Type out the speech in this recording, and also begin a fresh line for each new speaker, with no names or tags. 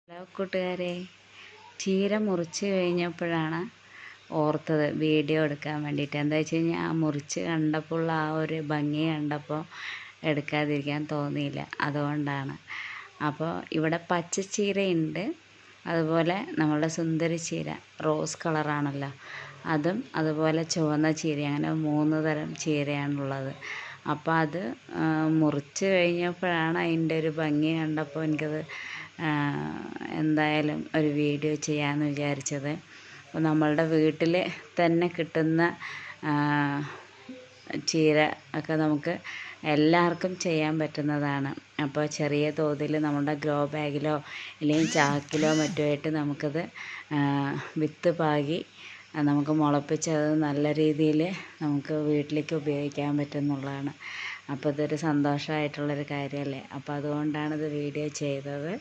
Hello കൂട്ടുകാരെ, ചീര മുറിച്ച് കഴിഞ്ഞപ്പോഴാണ് ഓർത്തത് വീഡിയോ എടുക്കാൻ വേണ്ടിയിട്ട്. എന്താ വെച്ച് കഴിഞ്ഞാൽ ആ മുറിച്ച് കണ്ടപ്പോൾ ആ ഒരു ഭംഗി കണ്ടപ്പോൾ എടുക്കാതിരിക്കാൻ തോന്നിയില്ല, അതുകൊണ്ടാണ്. അപ്പോൾ ഇവിടെ പച്ചച്ചീരയുണ്ട്, അതുപോലെ നമ്മളുടെ സുന്ദരി ചീര റോസ് കളറാണല്ലോ അതും, അതുപോലെ ചുവന്ന ചീര, അങ്ങനെ 3 തരം ചീരയാണുള്ളത്. അപ്പോൾ അത് മുറിച്ച് കഴിഞ്ഞപ്പോഴാണ് അതിൻ്റെ ഒരു ഭംഗി കണ്ടപ്പോൾ എനിക്കത് എന്തായാലും ഒരു വീഡിയോ ചെയ്യാമെന്ന് വിചാരിച്ചത്. അപ്പോൾ നമ്മളുടെ വീട്ടിൽ തന്നെ കിട്ടുന്ന ചീര ഒക്കെ നമുക്ക് എല്ലാവർക്കും ചെയ്യാൻ പറ്റുന്നതാണ്. അപ്പോൾ ചെറിയ തോതിൽ നമ്മുടെ ഗ്രോ ബാഗിലോ അല്ലെങ്കിൽ ചാക്കിലോ മറ്റോ ആയിട്ട് നമുക്കത് വിത്ത് പാകി നമുക്ക് മുളപ്പിച്ച് അത് നല്ല രീതിയിൽ നമുക്ക് വീട്ടിലേക്ക് ഉപയോഗിക്കാൻ പറ്റുന്നുള്ളതാണ്. അപ്പോൾ ഇതൊരു സന്തോഷമായിട്ടുള്ളൊരു കാര്യമല്ലേ. അപ്പോൾ അതുകൊണ്ടാണിത് വീഡിയോ ചെയ്തത്.